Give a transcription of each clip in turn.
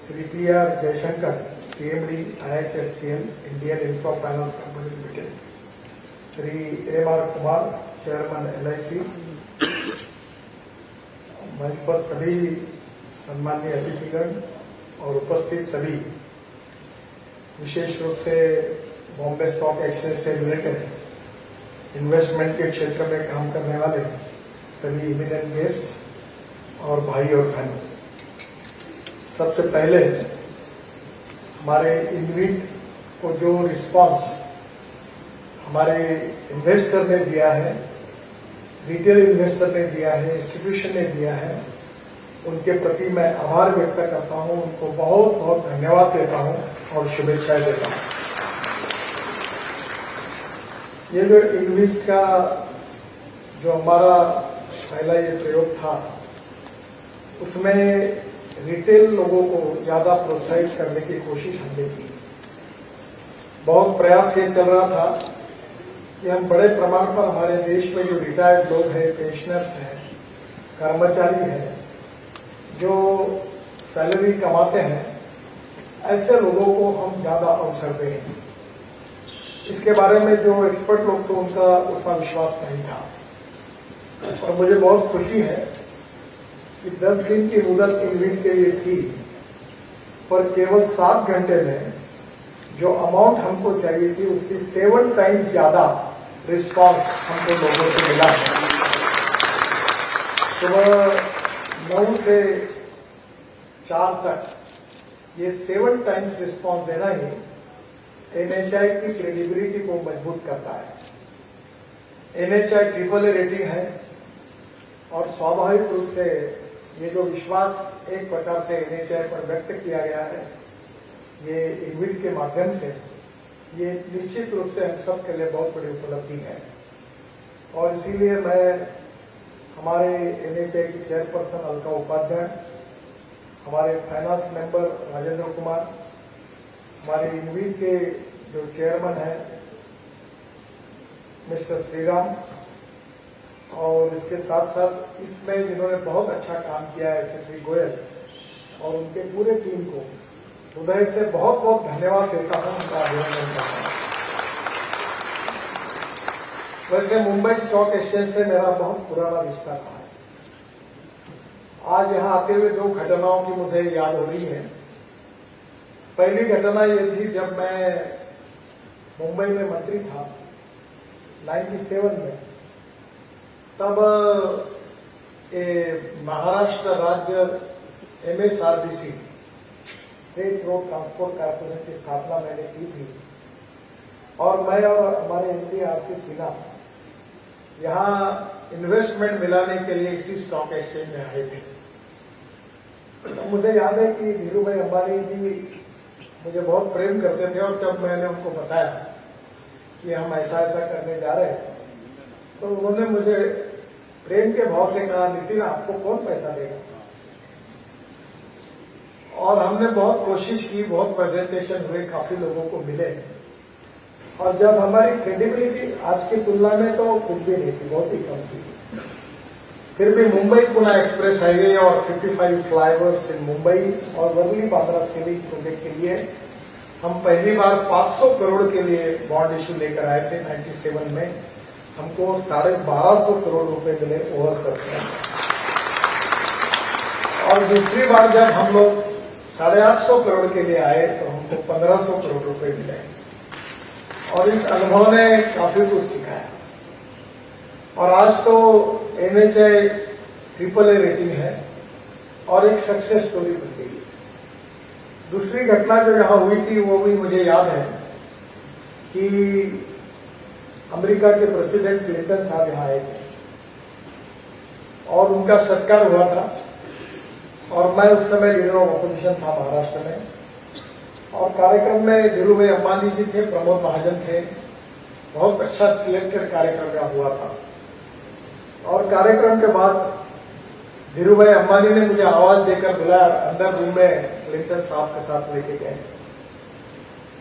Shri PR Jaishankar, CMD IHLCL Indian infra finance company limited, Shri MR Kumar, chairman LIC, मंच पर सभी सम्मानीय अतिथिगण और उपस्थित सभी, विशेष रूप से बॉम्बे स्टॉक एक्सचेंज से रिलेटेड इन्वेस्टमेंट के क्षेत्र में काम करने वाले सभी इमिनेंट गेस्ट और भाई और बहन, सबसे पहले हमारे इन्विट को जो रिस्पांस हमारे इन्वेस्टर ने दिया है, रिटेल इन्वेस्टर ने दिया है, इंस्टीट्यूशन ने दिया है, उनके प्रति मैं आभार व्यक्त करता हूं, उनको बहुत बहुत धन्यवाद देता हूं और शुभेच्छाएं देता हूं। ये जो इंग्लिश का जो हमारा पहला ये प्रयोग था, उसमें रिटेल लोगों को ज्यादा प्रोत्साहित करने की कोशिश हमने की। बहुत प्रयास ये चल रहा था कि हम बड़े प्रमाण पर हमारे देश में जो रिटायर्ड लोग हैं, पेंशनर्स हैं, कर्मचारी हैं, जो सैलरी कमाते हैं, ऐसे लोगों को हम ज्यादा अवसर दें। इसके बारे में जो एक्सपर्ट लोग थे उनका उतना विश्वास नहीं था और मुझे बहुत खुशी है कि 10 दिन की मुदत इन्विट के लिए थी, पर केवल 7 घंटे में जो अमाउंट हमको चाहिए थी उससे 7 टाइम्स ज्यादा रिस्पॉन्स हमको लोगों से मिला है। सुबह 9 से 4 तक ये 7 टाइम्स रिस्पॉन्स देना ही NHI की क्रेडिबिलिटी को मजबूत करता है। NHI AAA रेटिंग है और स्वाभाविक रूप से ये जो विश्वास एक प्रकार से NHI पर व्यक्त किया गया है, ये इन्विट के माध्यम से, ये निश्चित रूप से हम सब के लिए बहुत बड़ी उपलब्धि है। और इसीलिए मैं हमारे NHI की चेयरपर्सन अलका उपाध्याय, हमारे फाइनेंस मेंबर राजेंद्र कुमार, हमारे इन्विट के जो चेयरमैन है मिस्टर श्रीराम, और इसके साथ साथ इसमें जिन्होंने बहुत अच्छा काम किया है SSV गोयल और उनके पूरे टीम को हृदय से बहुत बहुत धन्यवाद देता हूं, उनका अभिनंदन करता हूं। वैसे मुंबई स्टॉक एक्सचेंज से मेरा बहुत पुराना रिश्ता था। आज यहां आते हुए 2 घटनाओं की मुझे याद हो रही है। पहली घटना ये थी जब मैं मुंबई में मंत्री था 97 में, तब महाराष्ट्र राज्य MSRDC state road transport corporation की स्थापना मैंने की थी और मैं और हमारे MD RC सिन्हा यहाँ इन्वेस्टमेंट मिलाने के लिए इसी स्टॉक एक्सचेंज में आए थे। तो मुझे याद है कि धीरू भाई अंबानी जी मुझे बहुत प्रेम करते थे और जब मैंने उनको बताया कि हम ऐसा ऐसा करने जा रहे हैं, तो उन्होंने मुझे प्रेम के भाव से कहा, नितिन आपको कौन पैसा देगा। और हमने बहुत कोशिश की, बहुत प्रेजेंटेशन हुए, काफी लोगों को मिले, और जब हमारी क्रेडिबिलिटी आज की तुलना में तो कुछ भी नहीं थी, बहुत ही कम थी, फिर भी मुंबई पुणे एक्सप्रेस हाईवे और 55 फ्लाईओवर्स इन मुंबई और वर्ली बांद्रा सिविक प्रोजेक्ट के लिए हम पहली बार 500 करोड़ के लिए बॉन्ड इश्यू लेकर आए थे 97 में। हमको 1250 करोड़ रुपए मिले ओवर सब्सक्राइब। और दूसरी बार जब हम लोग 850 करोड़ के लिए आए तो हमको 1500 करोड़ रुपए मिले और इस अनुभव ने काफी कुछ सिखाया। और आज तो NHI AAA रेटिंग है और एक सक्सेस स्टोरी बन गई है। दूसरी घटना जो यहां हुई थी वो भी मुझे याद है कि अमेरिका के प्रेसिडेंट क्लिंटन साहब यहां आए थे और उनका सत्कार हुआ था और मैं उस समय लीडर ऑफ अपोजिशन था महाराष्ट्र में, और कार्यक्रम में धीरू भाई अंबानी जी थे, प्रमोद महाजन थे। बहुत अच्छा सिलेक्टेड कार्यक्रम हुआ था और कार्यक्रम के बाद धीरू भाई अंबानी ने मुझे आवाज देकर बुलाया, अंदर रूम में क्लिंटन साहब के साथ लेके गए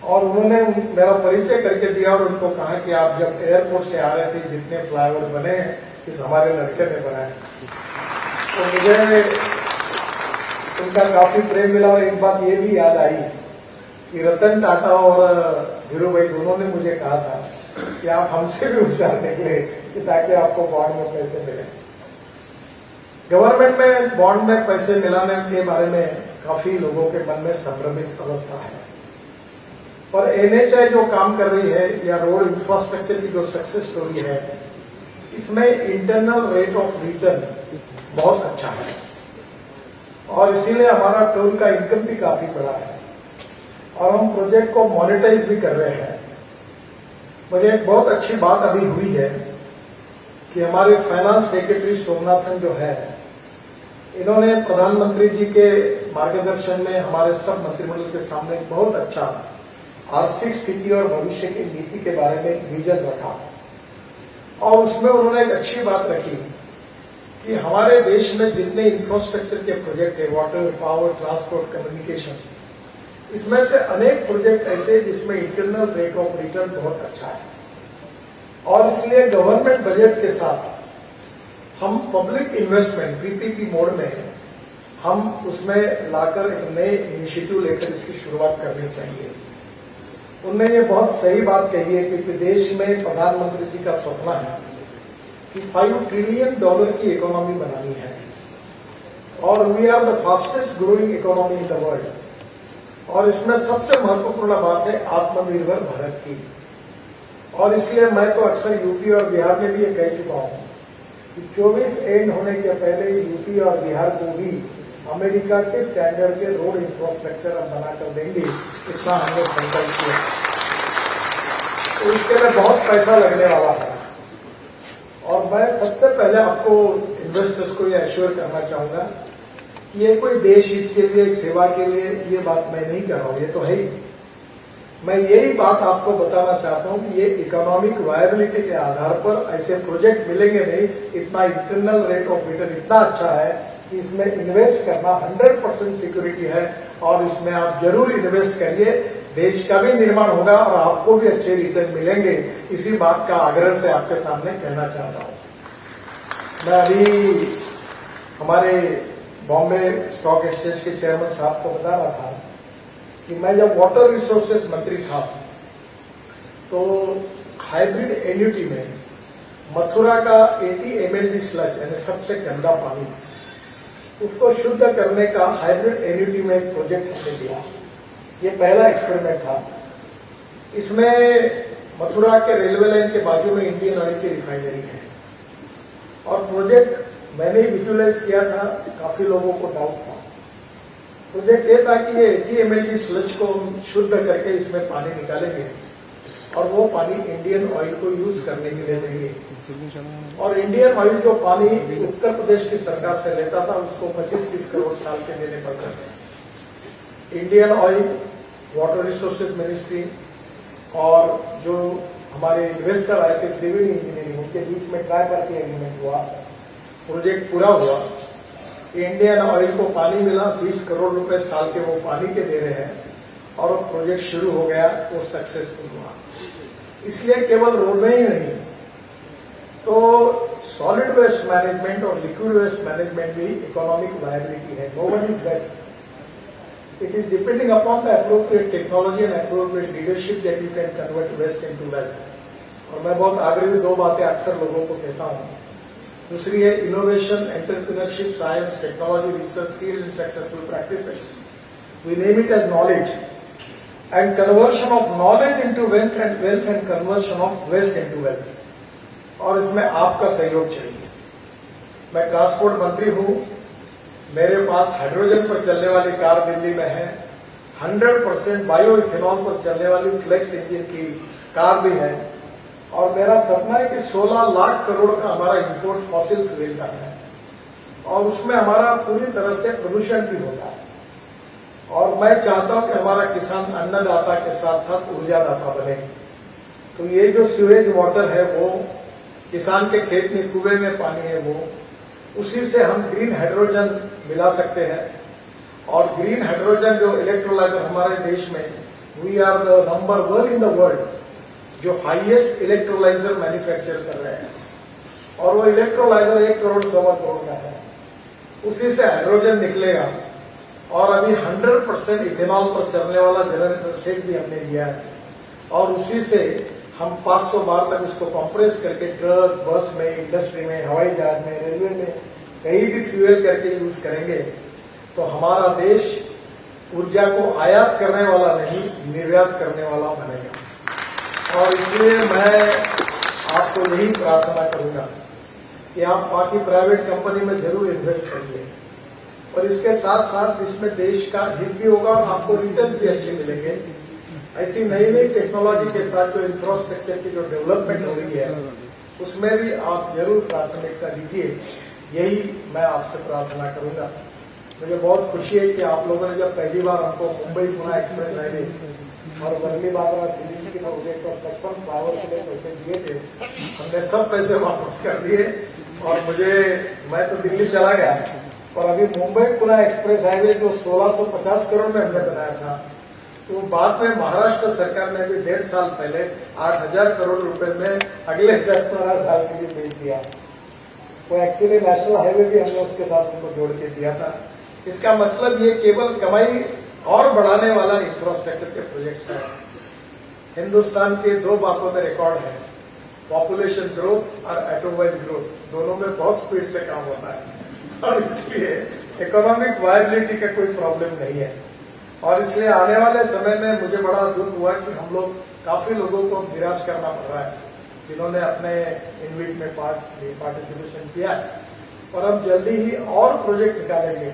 और उन्होंने मेरा परिचय करके दिया और उनको कहा कि आप जब एयरपोर्ट से आ रहे थे जितने फ्लाईओवर बने इस हमारे लड़के ने बनाए। तो मुझे उनका काफी प्रेम मिला। और एक बात ये भी याद आई कि रतन टाटा और धीरू भाई दोनों ने मुझे कहा था कि आप हमसे भी होशियार निकले कि ताकि आपको बॉन्ड में पैसे मिले। गवर्नमेंट में बॉन्ड में पैसे मिलाने के बारे में काफी लोगों के मन में संभ्रमित अवस्था है, पर एनएचआई जो काम कर रही है या रोड इंफ्रास्ट्रक्चर की जो सक्सेस स्टोरी है, इसमें इंटरनल रेट ऑफ रिटर्न बहुत अच्छा है और इसीलिए हमारा टोल का इनकम भी काफी बड़ा है और हम प्रोजेक्ट को मोनेटाइज भी कर रहे हैं। मुझे एक बहुत अच्छी बात अभी हुई है कि हमारे फाइनेंस सेक्रेटरी सोमनाथन जो है, इन्होंने प्रधानमंत्री जी के मार्गदर्शन में हमारे सब मंत्रिमंडल के सामने बहुत अच्छा आर्थिक स्थिति और भविष्य की नीति के बारे में विजन रखा और उसमें उन्होंने एक अच्छी बात रखी कि हमारे देश में जितने इंफ्रास्ट्रक्चर के प्रोजेक्ट है, वाटर, पावर, ट्रांसपोर्ट, कम्युनिकेशन, इसमें से अनेक प्रोजेक्ट ऐसे जिसमें इंटरनल रेट ऑफ रिटर्न बहुत अच्छा है और इसलिए गवर्नमेंट बजट के साथ हम पब्लिक इन्वेस्टमेंट पीपीपी मोड में हम उसमें लाकर एक नए इनिशिएटिव लेकर इसकी शुरुआत करनी चाहिए। उनने ये बहुत सही बात कही है कि देश में प्रधानमंत्री जी का सपना है कि $5 ट्रिलियन की इकोनॉमी बनानी है और we are the fastest growing economy in the world और इसमें सबसे महत्वपूर्ण बात है आत्मनिर्भर भारत की। और इसलिए मैं तो अक्सर यूपी और बिहार में भी ये कह चुका हूं कि 24 एंड होने के पहले यूपी और बिहार को भी अमेरिका के स्टैंडर्ड के रोड इंफ्रास्ट्रक्चर हम बनाकर देंगे, इतना हमने संकल्प किया। तो इसके लिए बहुत पैसा लगने वाला है और मैं सबसे पहले आपको इन्वेस्टर्स को ये एश्योर करना चाहूंगा कि ये कोई देश हित के लिए, सेवा के लिए ये बात मैं नहीं कर रहा हूं, ये तो है ही। मैं यही बात आपको बताना चाहता हूं कि ये इकोनॉमिक वायबिलिटी के आधार पर ऐसे प्रोजेक्ट मिलेंगे नहीं। इतना इंटरनल रेट ऑफ रिटर्न इतना अच्छा है कि इसमें इन्वेस्ट करना 100% सिक्योरिटी है और इसमें आप जरूर इन्वेस्ट करिए, देश का भी निर्माण होगा और आपको भी अच्छे रिटर्न मिलेंगे। इसी बात का आग्रह से आपके सामने कहना चाहता हूं। मैं अभी हमारे बॉम्बे स्टॉक एक्सचेंज के चेयरमैन साहब को बता रहा था कि मैं जब वाटर रिसोर्सेज मंत्री था तो हाइब्रिड एन्युटी में मथुरा का 80 ml स्लज यानी सबसे गंदा पानी, उसको शुद्ध करने का हाइब्रिड एन्युटी में एक प्रोजेक्ट हमने दिया। ये पहला एक्सपेरिमेंट था। इसमें मथुरा के रेलवे लाइन के बाजू में इंडियन ऑयल की रिफाइनरी है और प्रोजेक्ट मैंने विजुअलाइज किया था, काफी लोगों को डाउट था। प्रोजेक्ट ये था कि ये 80 ml स्लज को शुद्ध करके इसमें पानी निकालेंगे और वो पानी इंडियन ऑयल को यूज करने के लिए देंगे और इंडियन ऑयल जो पानी उत्तर प्रदेश की सरकार से लेता था उसको 25-30 करोड़ साल के देने पड़ते थे। Indian oil, water resources ministry और जो हमारे इन्वेस्टर आए थे त्रिवेणी इंजीनियरिंग, उनके बीच में ट्राई पार्टी एग्रीमेंट हुआ, प्रोजेक्ट पूरा हुआ। इंडियन ऑयल को पानी मिला, 20 करोड़ रुपए साल के वो पानी के दे रहे हैं और वो प्रोजेक्ट शुरू हो गया, वो सक्सेसफुल हुआ। इसलिए केवल रोड में ही नहीं तो सॉलिड वेस्ट मैनेजमेंट और लिक्विड वेस्ट मैनेजमेंट भी इकोनॉमिक वायबिलिटी है। No one is best, it is depending upon the appropriate technology and appropriate leadership that you can convert waste into wealth. और मैं बहुत आग्रही 2 बातें अक्सर लोगों को कहता हूं। दूसरी है innovation, entrepreneurship, science, technology, research, skill and successful practices. We name it as knowledge and conversion of knowledge into wealth and conversion of waste into wealth. और इसमें आपका सहयोग चाहिए। मैं ट्रांसपोर्ट मंत्री हूं, मेरे पास हाइड्रोजन पर चलने वाली कार दिल्ली में है, 100% बायो इथेनॉल पर चलने वाली फ्लेक्स इंजन की कार भी है और मेरा सपना है कि 16 लाख करोड़ का हमारा इंपोर्ट फॉसिल फ्यूल का है और उसमें हमारा पूरी तरह से प्रदूषण भी होता है। और मैं चाहता हूं कि हमारा किसान अन्नदाता के साथ साथ ऊर्जादाता बने। तो ये जो सीवेज वाटर है वो किसान के खेत में, कुएं में पानी है, वो उसी से हम ग्रीन हाइड्रोजन मिला सकते हैं। और ग्रीन हाइड्रोजन जो इलेक्ट्रोलाइजर हमारे देश में, we are the number 1 in the world जो हाईएस्ट इलेक्ट्रोलाइजर मैन्युफैक्चर कर रहे हैं और वो इलेक्ट्रोलाइजर 1 करोड़ 1.25 करोड़ का है। उसी से हाइड्रोजन निकलेगा और अभी 100% इथेनॉल पर चलने वाला जनरेटर सेट भी हमने लिया है और उसी से हम 500 बार तक उसको कंप्रेस करके ट्रक, बस में, इंडस्ट्री में, हवाई जहाज में, रेलवे में कहीं भी फ्यूएल करके यूज करेंगे तो हमारा देश ऊर्जा को आयात करने वाला नहीं, निर्यात करने वाला बनेगा। और इसलिए मैं आपको यही प्रार्थना करूंगा कि आप बाकी प्राइवेट कंपनी में जरूर इन्वेस्ट करिए और इसके साथ साथ इसमें देश का हित भी होगा और आपको रिटर्न्स भी अच्छे मिलेंगे। ऐसी नई नई टेक्नोलॉजी के साथ जो इंफ्रास्ट्रक्चर की जो डेवलपमेंट हो रही है उसमें भी आप जरूर प्राथमिकता दीजिए, यही मैं आपसे प्रार्थना करूंगा। मुझे बहुत खुशी है कि आप लोगों ने जब पहली बार हमको मुंबई पुणे एक्सप्रेस हाईवे और वर्ली बांद्रा सीलिंग की प्रोजेक्ट और 55 फ्लावर के लिए पैसे दिए थे, हमने सब पैसे वापस कर दिए और मैं तो दिल्ली चला गया और अभी मुंबई पुणे एक्सप्रेस हाईवे जो 1650 करोड़ में हमने बनाया था तो बाद में महाराष्ट्र सरकार ने भी 1.5 साल पहले 8000 करोड़ रुपए में अगले 10-12 साल के लिए भेज दिया। तो एक्चुअली नेशनल हाईवे भी हमने उसके साथ उनको जोड़ के दिया था। इसका मतलब ये केवल कमाई और बढ़ाने वाला इंफ्रास्ट्रक्चर के प्रोजेक्ट्स है। हिंदुस्तान के 2 बातों में रिकॉर्ड है, पॉपुलेशन ग्रोथ और ऑटोमोबाइल ग्रोथ, दोनों में बहुत स्पीड से काम होता है और इसलिए इकोनॉमिक वायबिलिटी का कोई प्रॉब्लम नहीं है। और इसलिए आने वाले समय में मुझे बड़ा दुख हुआ कि हम लोग काफी लोगों को निराश करना पड़ रहा है जिन्होंने अपने इनविट में पार्टिसिपेशन किया है और हम जल्दी ही और प्रोजेक्ट निकालेंगे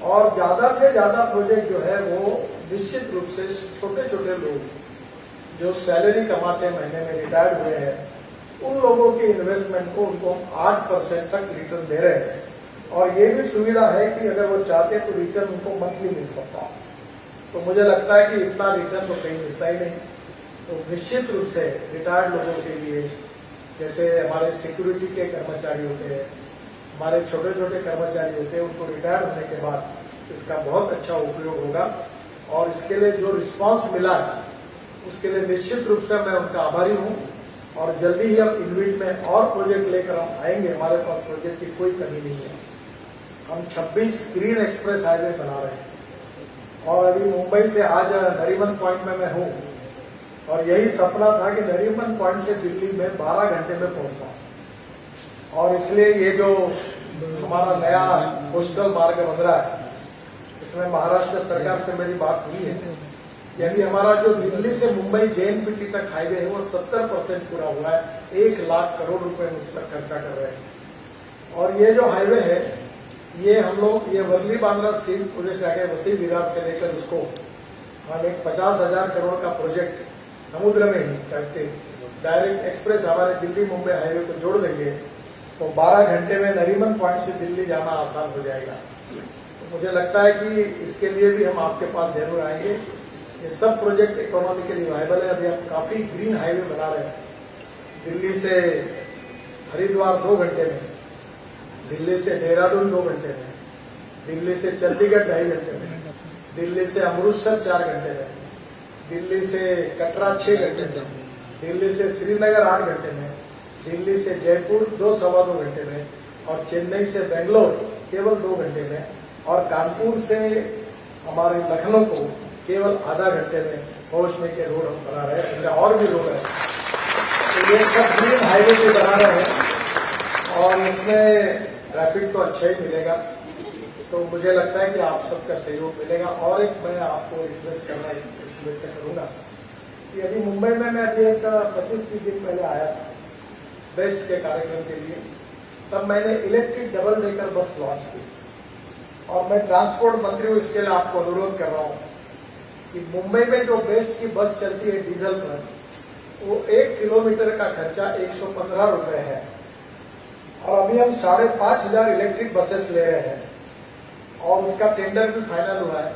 और ज्यादा से ज्यादा प्रोजेक्ट जो है वो निश्चित रूप से छोटे छोटे लोग जो सैलरी कमाते महीने में रिटायर्ड हुए हैं उन लोगों के इन्वेस्टमेंट को उनको 8% तक रिटर्न दे रहे हैं और ये भी सुविधा है कि अगर वो चाहते तो रिटर्न उनको मंथली मिल सकता है। तो मुझे लगता है कि इतना रिटर्न तो कहीं मिलता ही नहीं। तो निश्चित रूप से रिटायर्ड लोगों के लिए, जैसे हमारे सिक्योरिटी के कर्मचारी होते हैं, हमारे छोटे छोटे कर्मचारी होते हैं, उनको रिटायर्ड होने के बाद इसका बहुत अच्छा उपयोग होगा और इसके लिए जो रिस्पांस मिला है उसके लिए निश्चित रूप से मैं उनका आभारी हूँ और जल्दी ही हम इनविट में और प्रोजेक्ट लेकर हम आएंगे। हमारे पास प्रोजेक्ट की कोई कमी नहीं है। हम 26 ग्रीन एक्सप्रेस हाईवे बना रहे हैं और अभी मुंबई से आज नरीमन पॉइंट में मैं हूँ और यही सपना था कि नरीमन पॉइंट से दिल्ली में 12 घंटे में पहुंचना और इसलिए ये जो हमारा नया कोस्टल मार्ग बन रहा है इसमें महाराष्ट्र सरकार से मेरी बात हुई है, यानी हमारा जो दिल्ली से मुंबई JNPT तक हाईवे है वो 70% पूरा हुआ है। 1 लाख करोड़ रुपए उस पर खर्चा कर रहे हैं और ये जो हाईवे है ये हम लोग ये वर्ली बांद्रा सील पूरे से आगे वसी विरार से लेकर उसको हम एक 50,000 करोड़ का प्रोजेक्ट समुद्र में ही करके डायरेक्ट एक्सप्रेस हमारे दिल्ली मुंबई हाईवे को जोड़ देंगे तो 12 घंटे में नरीमन पॉइंट से दिल्ली जाना आसान हो जाएगा। तो मुझे लगता है कि इसके लिए भी हम आपके पास जरूर आएंगे। ये सब प्रोजेक्ट इकोनॉमिकली वायबल है। अभी हम काफी ग्रीन हाईवे बना रहे हैं। दिल्ली से हरिद्वार 2 घंटे में, दिल्ली से देहरादून 2 घंटे में, दिल्ली से चंडीगढ़ 2.5 घंटे में, दिल्ली से अमृतसर 4 घंटे में, दिल्ली से कटरा 6 घंटे में, दिल्ली से श्रीनगर 8 घंटे में, दिल्ली से जयपुर 2-2.25 घंटे में और चेन्नई से बेंगलोर केवल 2 घंटे में और कानपुर से हमारे लखनऊ को केवल आधा घंटे में पहुंचने के रोड हम बना रहे हैं। इससे और भी रोड है तो ये सब ग्रीन हाईवे पे बना रहे हैं और इसमें ट्रैफिक तो अच्छा ही मिलेगा। तो मुझे लगता है कि आप सबका सहयोग मिलेगा। और एक मैं आपको रिक्वेस्ट करना इसलिए करूंगा कि अभी मुंबई में मैं अभी एक 25-30 दिन पहले आया था बेस्ट के कार्यक्रम के लिए। तब मैंने electric double decker bus launch की और मैं ट्रांसपोर्ट मंत्री हूं, इसके लिए आपको अनुरोध कर रहा हूं कि मुंबई में जो बेस्ट की बस चलती है डीजल पर, वो 1 किलोमीटर का खर्चा 115 रुपए है और अभी हम 5,500 इलेक्ट्रिक बसेस ले रहे हैं और उसका टेंडर भी फाइनल हुआ है।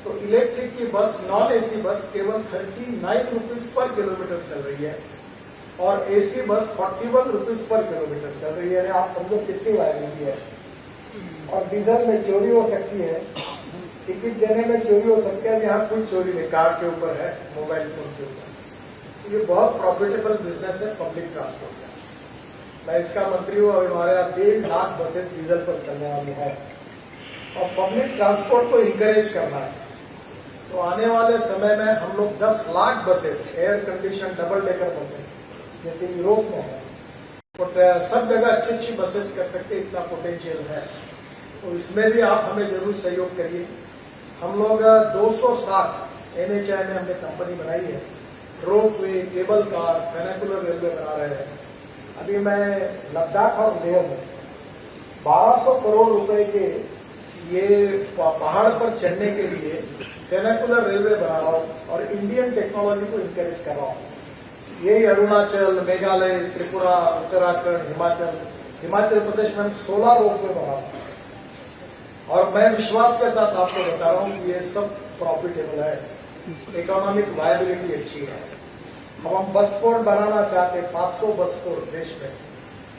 तो इलेक्ट्रिक की बस, नॉन एसी बस केवल 39 रुपीज पर किलोमीटर चल रही है और AC bus 41 rupees per kilometre चल रही है। आप समझो कितनी वायबिलिटी है। और डीजल में चोरी हो सकती है, टिकट देने में चोरी हो सकती है, यहाँ कोई चोरी नहीं, कार के ऊपर है, मोबाइल फोन के ऊपर। ये बहुत प्रॉफिटेबल बिजनेस है पब्लिक ट्रांसपोर्ट का। मैं इसका मंत्री हूँ और हमारे यहाँ 1.5 लाख बसेस डीजल पर चलने वाली है और पब्लिक ट्रांसपोर्ट को इंकरेज करना है। तो आने वाले समय में हम लोग 10 lakh buses, air condition double decker buses जैसे यूरोप में है, तो सब जगह अच्छी अच्छी बसेस कर सकते, इतना पोटेंशियल है। तो इसमें भी आप हमें जरूर सहयोग करिए। हम लोग 260 NHAI में हमने कंपनी बनाई है, ropeway, cable car, vernacular railway बना रहे हैं। अभी मैं लद्दाख और लेह में 1200 करोड़ रुपए के ये पहाड़ पर चढ़ने के लिए वर्नाकुलर रेलवे बना रहा हूँ और इंडियन टेक्नोलॉजी को इंकरेज कर रहा हूँ। यही अरुणाचल, मेघालय, त्रिपुरा, उत्तराखंड, हिमाचल प्रदेश में 16 रोपवे बना रहा हूँ और मैं विश्वास के साथ आपको बता रहा हूँ कि ये सब प्रॉफिटेबल है, इकोनॉमिक वायबिलिटी अच्छी है। अब हम बस पोर्ट बनाना चाहते हैं, 500 बस पोर्ट देश में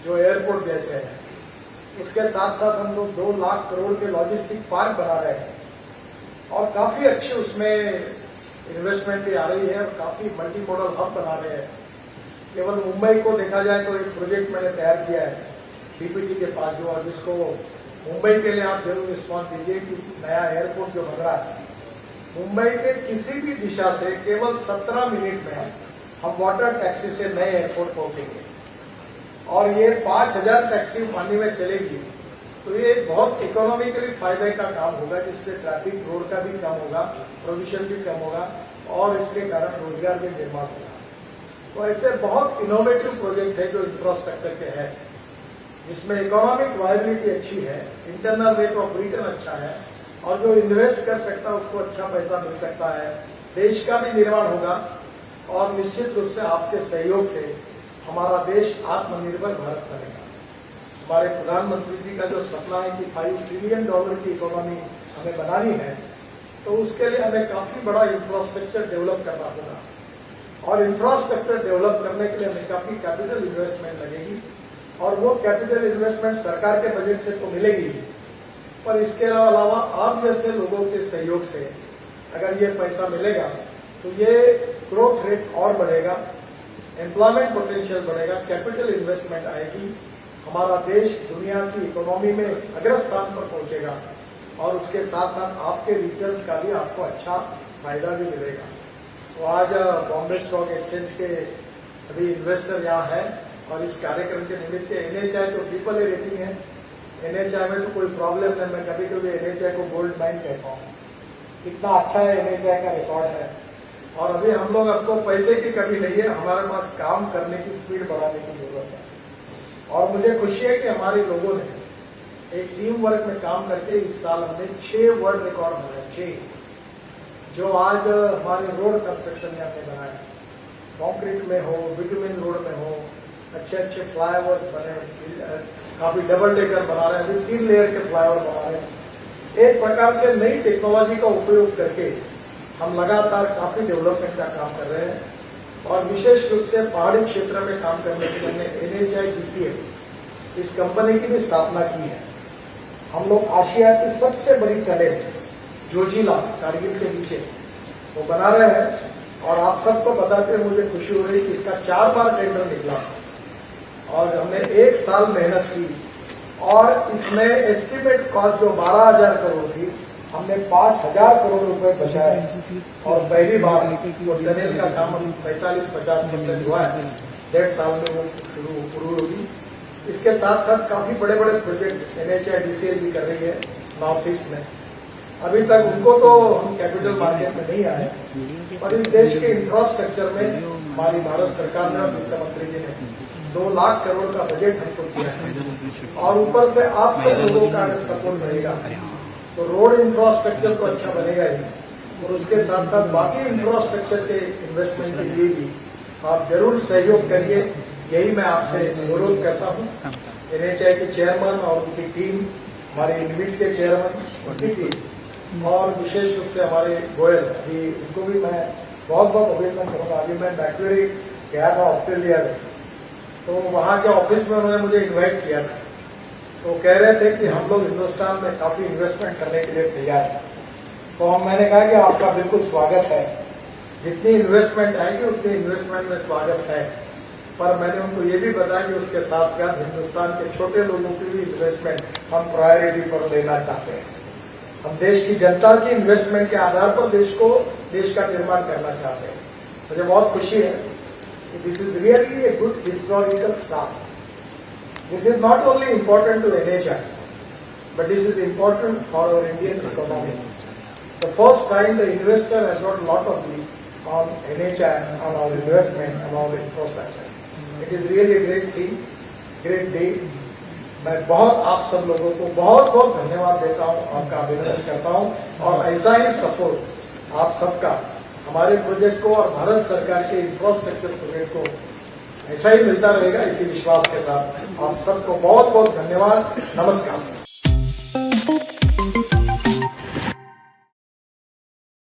जो एयरपोर्ट जैसे हैं। उसके साथ साथ हम लोग 2 लाख करोड़ के लॉजिस्टिक पार्क बना रहे हैं और काफी अच्छी उसमें इन्वेस्टमेंट भी आ रही है और काफी मल्टी मॉडल हब बना रहे हैं। केवल मुंबई को देखा जाए तो एक प्रोजेक्ट मैंने तैयार किया है डीपीटी के पास जो, और जिसको मुंबई के लिए आप जरूर रिस्पॉन्स दीजिए कि नया एयरपोर्ट जो बन रहा है मुंबई के किसी भी दिशा से केवल 17 मिनट में हम वाटर टैक्सी से नए एयरपोर्ट पहुंचेंगे और ये 5000 टैक्सी पानी में चलेगी। तो ये बहुत इकोनॉमिकली फायदे का काम होगा, जिससे ट्रैफिक रोड का भी कम होगा, प्रदूषण भी कम होगा और इसके कारण रोजगार भी निर्माण होगा। तो ऐसे बहुत इनोवेटिव प्रोजेक्ट है जो इंफ्रास्ट्रक्चर के हैं, जिसमें इकोनॉमिक वायबिलिटी अच्छी है, इंटरनल रेट ऑफ रिटर्न अच्छा है और जो इन्वेस्ट कर सकता है उसको अच्छा पैसा मिल सकता है, देश का भी निर्माण होगा और निश्चित रूप से आपके सहयोग से हमारा देश आत्मनिर्भर भारत बनेगा। हमारे प्रधानमंत्री जी का जो सपना है कि $5 ट्रिलियन की इकोनॉमी हमें बनानी है, तो उसके लिए हमें काफी बड़ा इंफ्रास्ट्रक्चर डेवलप करना होगा और इंफ्रास्ट्रक्चर डेवलप करने के लिए हमें काफी कैपिटल इन्वेस्टमेंट लगेगी और वो कैपिटल इन्वेस्टमेंट सरकार के बजट से तो मिलेगी, पर इसके अलावा आप जैसे लोगों के सहयोग से अगर ये पैसा मिलेगा तो ये ग्रोथ रेट और बढ़ेगा, एम्प्लॉयमेंट पोटेंशियल बढ़ेगा, कैपिटल इन्वेस्टमेंट आएगी, हमारा देश दुनिया की इकोनॉमी में अग्र स्थान पर पहुंचेगा और उसके साथ साथ आपके रिटर्न्स का भी आपको अच्छा फायदा भी मिलेगा। तो आज बॉम्बे स्टॉक एक्सचेंज के सभी इन्वेस्टर यहाँ हैं और इस कार्यक्रम के निमित्त NHAI तो AAA रेटिंग है, NHAI में तो कोई प्रॉब्लम नहीं, मैं कभी कभी NHAI को गोल्ड माइन कहता हूँ, कितना अच्छा है NHAI का रिकॉर्ड है। और अभी हम लोग आपको पैसे की कमी नहीं है, हमारे पास काम करने की स्पीड बढ़ाने की जरूरत है और मुझे खुशी है कि हमारे लोगों ने एक टीम वर्क में काम करके इस साल हमने 6 वर्ल्ड रिकॉर्ड बनाए, 6 जो आज हमारे रोड कंस्ट्रक्शन में हमने बनाए, कॉन्क्रीट में हो, बिटुमिन रोड में हो, अच्छे अच्छे फ्लाईओवर्स बने, काफी डबल डेकर बना रहे हैं, अभी 3 लेयर के फ्लाईओवर बना रहे हैं। एक प्रकार से नई टेक्नोलॉजी का उपयोग करके हम लगातार काफी डेवलपमेंट का काम कर रहे हैं और विशेष रूप से पहाड़ी क्षेत्र में काम करने के लिए हमने NHAI DCL इस कंपनी की भी स्थापना की है। हम लोग आशिया की सबसे बड़ी टनल जोजिला कारगिल के नीचे वो बना रहे हैं और आप सबको बताते हुए मुझे खुशी हो रही कि इसका 4 बार टेंडर निकला और हमने 1 साल मेहनत की और इसमें एस्टिमेट कॉस्ट जो 12,000 करोड़ थी हमने 5,000 करोड़ रुपए बचाए और पहली बार वो टनल का काम 45-50% हुआ है, 1.5 साल में वो शुरू होगी। इसके साथ साथ काफी बड़े बड़े प्रोजेक्ट NHAI DCL भी कर रही है नॉर्थ ईस्ट में। अभी तक उनको तो हम कैपिटल मार्केट में नहीं आए, पर इस देश के इंफ्रास्ट्रक्चर में हमारी भारत सरकार ने, वित्त मंत्री जी ने 2 लाख करोड़ का बजट हमको दिया है और ऊपर से आप सब लोगों का सपोर्ट रहेगा तो रोड इंफ्रास्ट्रक्चर तो अच्छा बनेगा ही और उसके साथ साथ बाकी इंफ्रास्ट्रक्चर के इन्वेस्टमेंट के लिए भी आप जरूर सहयोग करिए, यही मैं आपसे अनुरोध करता हूँ। NHAI के चेयरमैन और उनकी टीम, हमारे इनविट के चेयरमैन उनकी टीम और विशेष रूप से हमारे गोयल, अभी उनको भी मैं बहुत बहुत अभिनंदन करूँगा। अभी मैं बैंगलोर गया था ऑस्ट्रेलिया में, तो वहाँ के ऑफिस में उन्होंने मुझे इन्वाइट किया था, तो कह रहे थे कि हम लोग हिंदुस्तान में काफी इन्वेस्टमेंट करने के लिए तैयार हैं। तो मैंने कहा कि आपका बिल्कुल स्वागत है, जितनी इन्वेस्टमेंट आएगी उतनी इन्वेस्टमेंट में स्वागत है, पर मैंने उनको ये भी बताया कि उसके साथ साथ हिंदुस्तान के छोटे लोगों की भी इन्वेस्टमेंट हम प्रायोरिटी पर लेना चाहते हैं। हम देश की जनता की इन्वेस्टमेंट के आधार पर देश का निर्माण करना चाहते हैं। मुझे बहुत खुशी है कि this is really a good historical start. This is not only important to NHAI, but this is important for our Indian economy. The first time the investor has got a lot of lead on NHAI, on our investment, on our infrastructure. It is really a great thing, great day. मैं बहुत आप सब लोगों को बहुत बहुत धन्यवाद देता हूँ, आपका अभिनंदन करता हूँ और ऐसा ही सपोर्ट आप सबका हमारे प्रोजेक्ट को और भारत सरकार के इंफ्रास्ट्रक्चर प्रोजेक्ट को ऐसा ही मिलता रहेगा, इसी विश्वास के साथ आप सबको बहुत बहुत धन्यवाद। नमस्कार।